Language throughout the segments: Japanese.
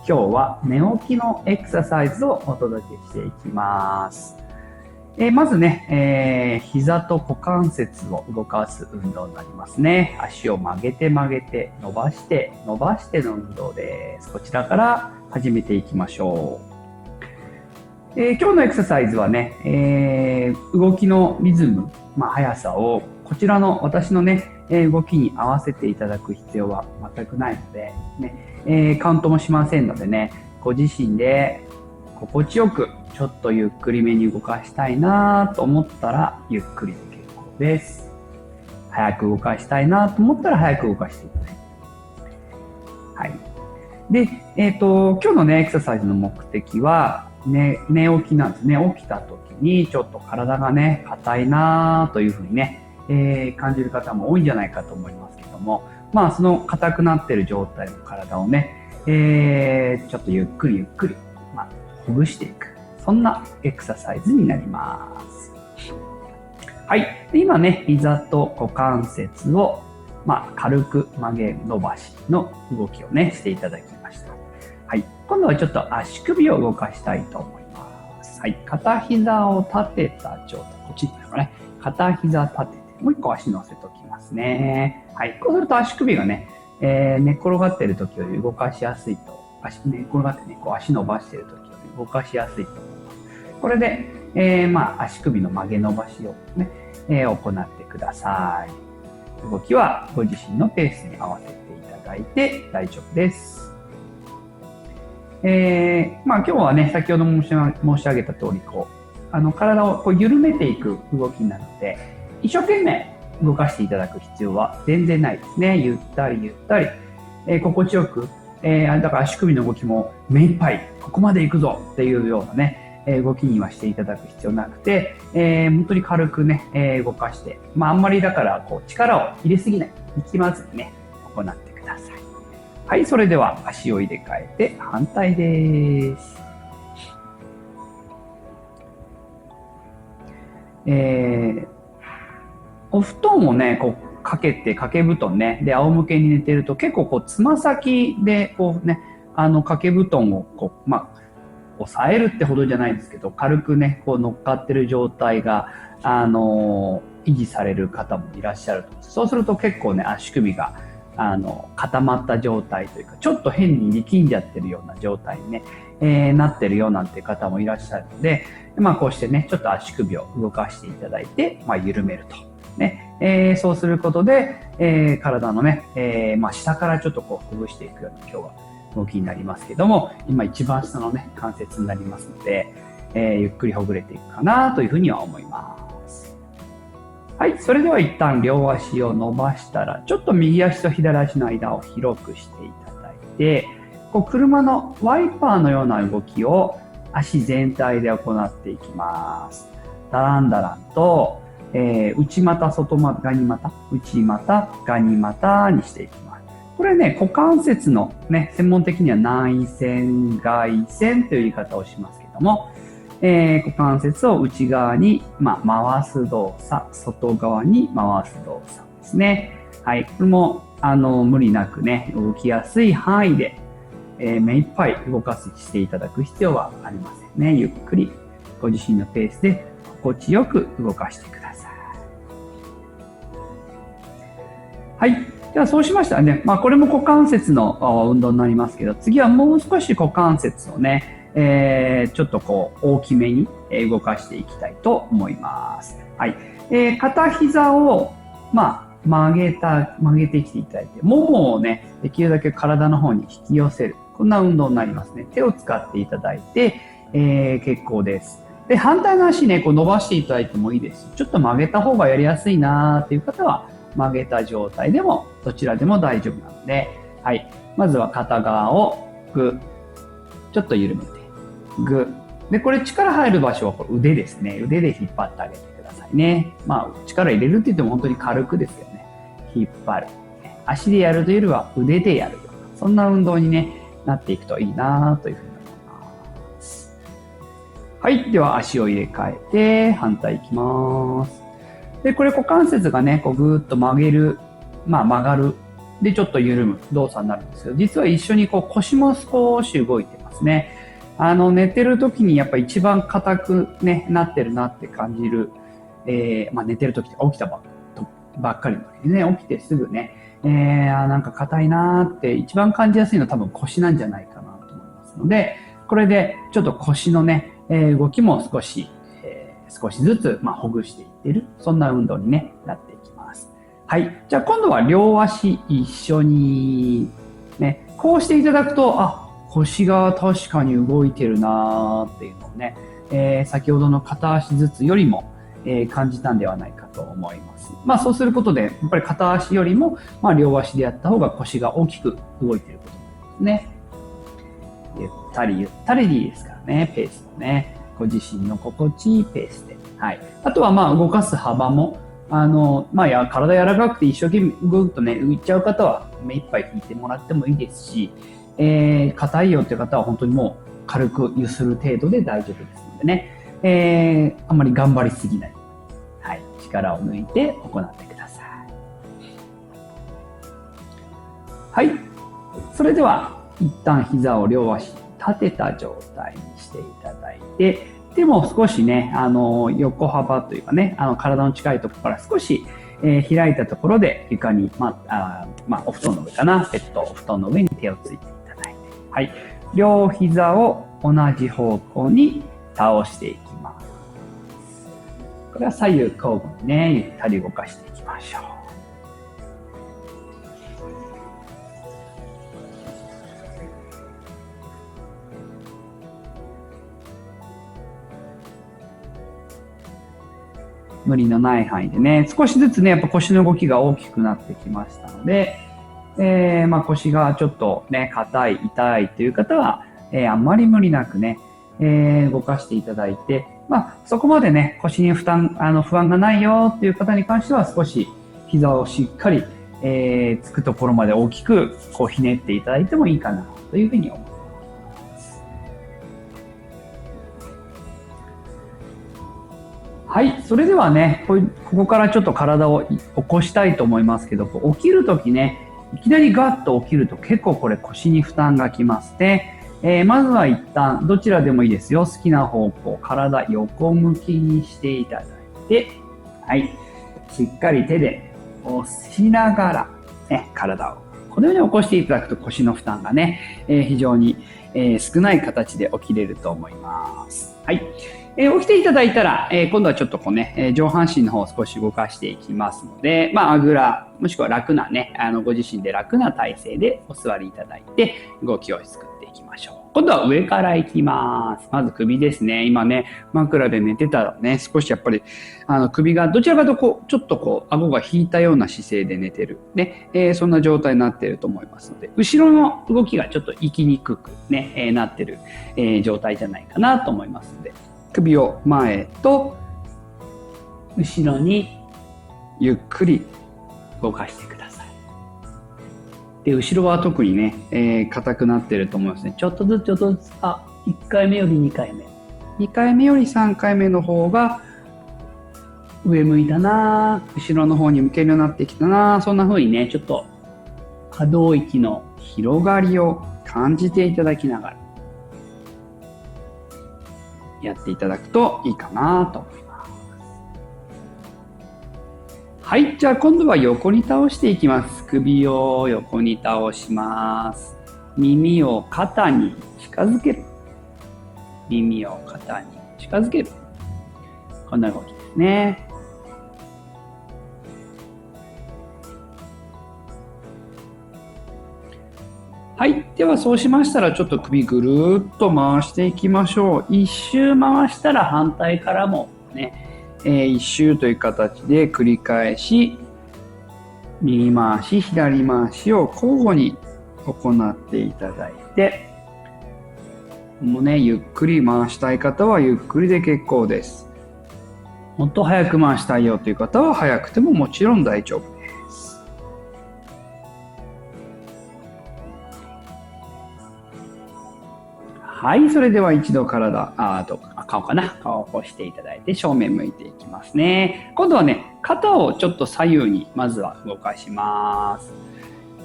今日は寝起きのエクササイズをお届けしていきます。まずね、膝と股関節を動かす運動になりますね。足を曲げて曲げて伸ばして伸ばしての運動です。こちらから始めていきましょう。今日のエクササイズはね、動きのリズム、速さをこちらの私のね、動きに合わせていただく必要は全くないので、ね、カウントもしませんのでね、ご自身で心地よくちょっとゆっくりめに動かしたいなと思ったらゆっくりで結構です。早く動かしたいなと思ったら早く動かしてください。はい。で、今日のね、エクササイズの目的は、寝起きなんですね。起きた時にちょっと体がね、硬いなというふうにね、感じる方も多いんじゃないかと思いますけども、その硬くなっている状態の体をね、ちょっとゆっくりゆっくり、ほぐしていく。そんなエクササイズになります。はい。で今ね、膝と股関節を、軽く曲げ伸ばしの動きをね、していただきました。はい。今度はちょっと足首を動かしたいと思います。はい。片膝を立てた状態。こっちですかね。片膝立てて、もう一個足乗せときますね。はい。こうすると足首がね、寝っ転がっている時より動かしやすいと。寝っ転がってね、こう足伸ばしている時より動かしやすいと思います。これで、足首の曲げ伸ばしをね、行ってください。動きはご自身のペースに合わせていただいて大丈夫です。今日はね、先ほど申し上げた通り、体を緩めていく動きなので、一生懸命動かしていただく必要は全然ないですね。ゆったりゆったり、心地よく、だから足首の動きも目いっぱい、ここまで行くぞっていうようなね、動きにはしていただく必要なくて、本当に軽くね、動かして、あんまりだから力を入れすぎない、力まずにね、行ってください。はい、それでは足を入れ替えて反対です。お布団をね、掛け布団ね、で、仰向けに寝てると結構つま先で掛け布団を押さえるってほどじゃないですけど、軽くね、乗っかってる状態が、維持される方もいらっしゃると思います。そうすると結構ね、足首が、固まった状態というか、ちょっと変に力んじゃってるような状態にね、なってるよなんていう方もいらっしゃるので、こうしてね、ちょっと足首を動かしていただいて、緩めると。ね、そうすることで、体のね、下からちょっとほぐしていくような今日は動きになりますけども、今一番下のね、関節になりますので、ゆっくりほぐれていくかなというふうには思います。はい、それでは一旦両足を伸ばしたら、ちょっと右足と左足の間を広くしていただいて、車のワイパーのような動きを足全体で行っていきます。だらんだらんと、内股、外股、ガニ股、内股、ガニ股にしていきます。これね、股関節のね、専門的には内旋、外旋という言い方をしますけども、股関節を内側に、回す動作、外側に回す動作ですね。はい。これも、無理なくね、動きやすい範囲で、目いっぱい動かしていただく必要はありませんね。ゆっくり、ご自身のペースで心地よく動かしてください。はい。ではそうしましたらね、これも股関節の運動になりますけど、次はもう少し股関節をね、ちょっと大きめに動かしていきたいと思います。はい。片膝を、曲げてきていただいて、ももをね、できるだけ体の方に引き寄せる。こんな運動になりますね。手を使っていただいて、結構です。で、反対の足ね、伸ばしていただいてもいいですし、ちょっと曲げた方がやりやすいなーっていう方は、曲げた状態でもどちらでも大丈夫なので、はい、まずは片側をグッ、ちょっと緩めてグッで、これ力入る場所はこれ腕ですね。腕で引っ張ってあげてくださいね。力入れるって言っても本当に軽くですよね。引っ張る、足でやるというよりは腕でやるような、そんな運動にねなっていくといいなというふうに思います。はい、では足を入れ替えて反対いきます。で、これ股関節がね、ぐーっと曲がるでちょっと緩む動作になるんですけど、実は一緒に腰も少し動いてますね。寝てる時にやっぱ一番硬く、ね、なってるなって感じる、寝てる時って起きたばっかりの時にね、起きてすぐね、なんか硬いなーって一番感じやすいのは多分腰なんじゃないかなと思いますので、これでちょっと腰のね、動きも少しずつ、ほぐしていってる、そんな運動に、ね、なっていきます。はい。じゃあ今度は両足一緒に、ね、こうしていただくと、腰が確かに動いてるなーっていうのをね、先ほどの片足ずつよりも、感じたんではないかと思います。そうすることで、やっぱり片足よりも、両足でやった方が腰が大きく動いていることになりますね。ゆったりゆったりでいいですからね、ペースもね。ご自身の心地いいペースで。はい。あとは動かす幅も、体柔らかくて一生懸命動くとね、浮いちゃう方は目いっぱい引いてもらってもいいですし、硬いよっていう方は本当にもう軽く揺する程度で大丈夫ですのでね、あんまり頑張りすぎない。はい。力を抜いて行ってください。はい。それでは、一旦膝を両足立てた状態にしていただいて、手も少しね、横幅というかね、体の近いところから少し、開いたところで床に、お布団の上かな、ベッド、お布団の上に手をついていただいて、はい。両膝を同じ方向に倒していきます。これは左右交互にね、ゆったり動かしていきましょう。無理のない範囲でね、少しずつね、やっぱ腰の動きが大きくなってきましたので、腰がちょっとね、硬い、痛いという方は、あんまり無理なくね、動かしていただいて、そこまでね、腰に不安がないよっていう方に関しては少し膝をしっかり、つくところまで大きくひねっていただいてもいいかなというふうに思います。はい。それではね、ここからちょっと体を起こしたいと思いますけど、起きるときね、いきなりガッと起きると結構これ腰に負担がきますね。まずは一旦どちらでもいいですよ。好きな方向、体横向きにしていただいて、はい。しっかり手で押しながら、ね、体をこのように起こしていただくと腰の負担がね、非常に、少ない形で起きれると思います。はい。起きていただいたら、今度はちょっと上半身の方を少し動かしていきますので、あぐら、もしくは楽なね、ご自身で楽な体勢でお座りいただいて、動きを作っていきましょう。今度は上からいきます。まず首ですね。今ね、枕で寝てたらね、少しやっぱり、首がどちらかとちょっと顎が引いたような姿勢で寝てる。ね、そんな状態になっていると思いますので、後ろの動きがちょっと生きにくくね、なってる、状態じゃないかなと思いますので、首を前と後ろにゆっくり動かしてください。で、後ろは特にね、硬くなっていると思いますね。ちょっとずつ1回目より2回目。2回目より3回目の方が上向いたな、後ろの方に向けるようになってきたな、そんな風にね、ちょっと可動域の広がりを感じていただきながらやっていただくといいかなと思います。はい。じゃあ今度は横に倒していきます。首を横に倒します。耳を肩に近づける。耳を肩に近づける。こんな動きですね。はい。ではそうしましたらちょっと首ぐるーっと回していきましょう。一周回したら反対からもね、一周という形で繰り返し、右回し、左回しを交互に行っていただいて、もうね、ゆっくり回したい方はゆっくりで結構です。もっと早く回したいよという方は早くてももちろん大丈夫です。はい、それでは一度顔を起こしていただいて正面向いていきますね。今度はね、肩をちょっと左右にまずは動かします。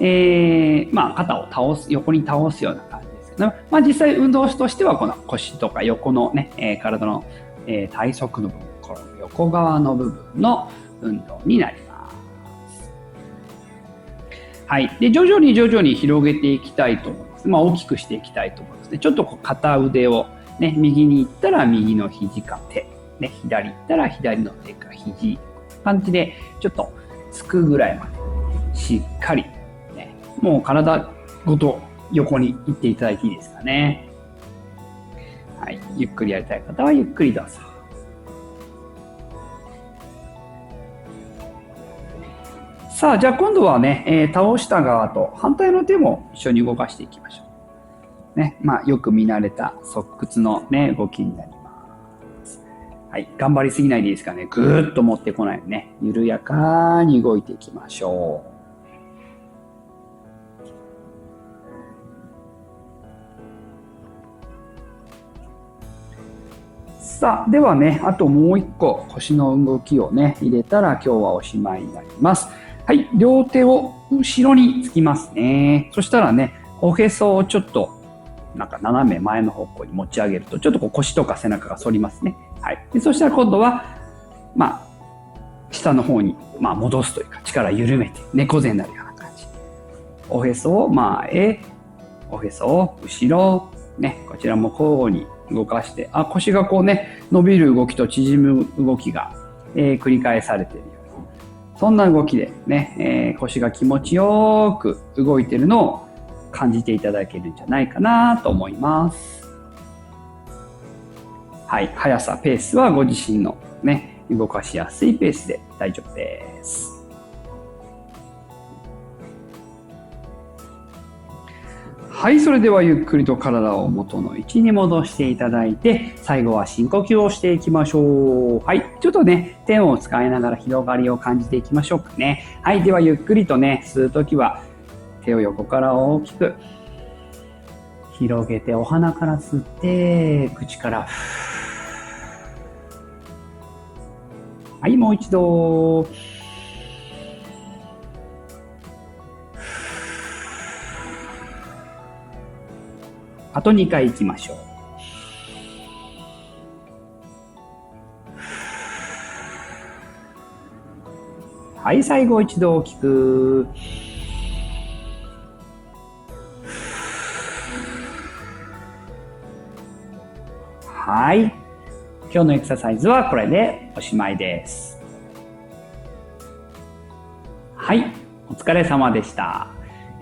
肩を横に倒すような感じですけど、実際運動としてはこの腰とか横のね、体の、体側の部分、この横側の部分の運動になります。はい。で、徐々に広げていきたいと思います。大きくしていきたいと思いますね。ちょっと片腕をね、右に行ったら右の肘か手、ね、左行ったら左の手か肘、感じでちょっとつくぐらいまでしっかり、ね、もう体ごと横に行っていただいていいですかね。はい。ゆっくりやりたい方はゆっくりどうぞ。さあ、じゃあ今度はね、倒した側と反対の手も一緒に動かしていきましょう。ね、よく見慣れた側屈のね、動きになります。はい、頑張りすぎないでいいですかね。ぐーっと持ってこないよね。緩やかに動いていきましょう。さあ、ではね、あともう一個腰の動きをね、入れたら今日はおしまいになります。はい、両手を後ろにつきますね。そしたらね、おへそをちょっと斜め前の方向に持ち上げると、ちょっと腰とか背中が反りますね。はい。でそしたら今度は、下の方に、戻すというか、力緩めて、猫背になるような感じ。おへそを前、おへそを後ろ、ね、こちらも交互に動かして、腰がこうね、伸びる動きと縮む動きが、繰り返されているような、そんな動きでね、腰が気持ちよく動いているのを感じていただけるんじゃないかなと思います。はい、速さ、ペースはご自身のね、動かしやすいペースで大丈夫です。はい、それではゆっくりと体を元の位置に戻していただいて、最後は深呼吸をしていきましょう。はい、ちょっとね、手を使いながら広がりを感じていきましょうかね。はい、ではゆっくりとね、吸うときは手を横から大きく広げて、お鼻から吸って、口からはい、もう一度。あと2回いきましょう。はい、最後一度大きく。はい。今日のエクササイズはこれでおしまいです。はい、お疲れ様でした。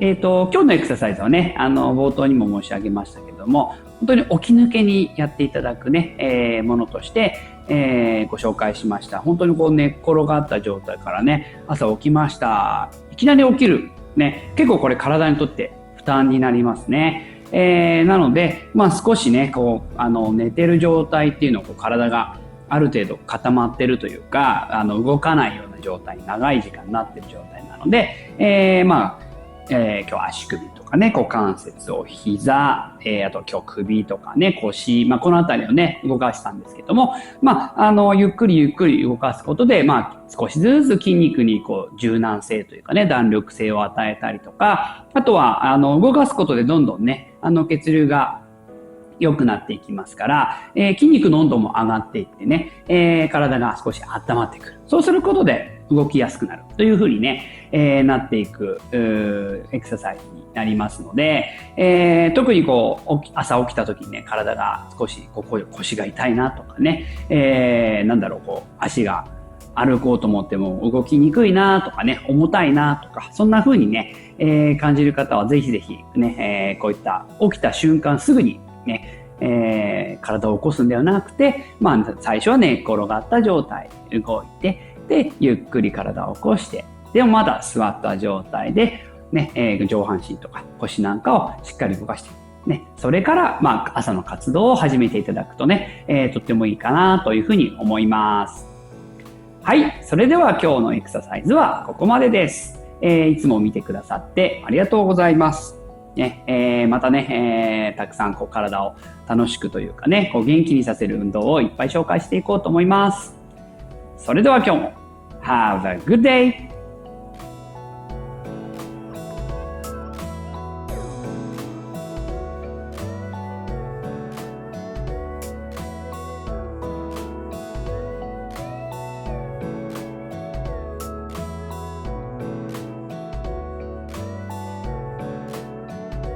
今日のエクササイズはね、冒頭にも申し上げましたけども、本当に起き抜けにやっていただくね、ものとして、ご紹介しました。本当にこう寝っ転がった状態からね、朝起きました。いきなり起きる。ね、結構これ体にとって負担になりますね。なので、少しね、こう、寝てる状態っていうのを体がある程度固まってるというか、動かないような状態、長い時間になってる状態なので、今日足首とかね、股関節を膝、あと今日首とかね、腰、このあたりをね、動かしたんですけども、ゆっくり動かすことで、少しずつ筋肉にこう柔軟性というかね、弾力性を与えたりとか、あとは、動かすことでどんどんね、血流が良くなっていきますから、筋肉の温度も上がっていってね、体が少し温まってくる。そうすることで動きやすくなるというふうにね、なっていくエクササイズになりますので、特にこう朝起きた時にね、体が少し腰が痛いなとかね、こう足が歩こうと思っても動きにくいなとかね、重たいなとか、そんな風にね、感じる方はぜひぜひね、こういった起きた瞬間すぐにね、体を起こすんではなくて、最初は寝っ転がった状態動いて、でゆっくり体を起こして、でもまだ座った状態で、上半身とか腰なんかをしっかり動かして、それから、朝の活動を始めていただくとね、とってもいいかなというふうに思います。はい、それでは今日のエクササイズはここまでです。いつも見てくださってありがとうございます。またね、たくさんこう体を楽しくというかね、こう元気にさせる運動をいっぱい紹介していこうと思います。それでは今日も Have a good day!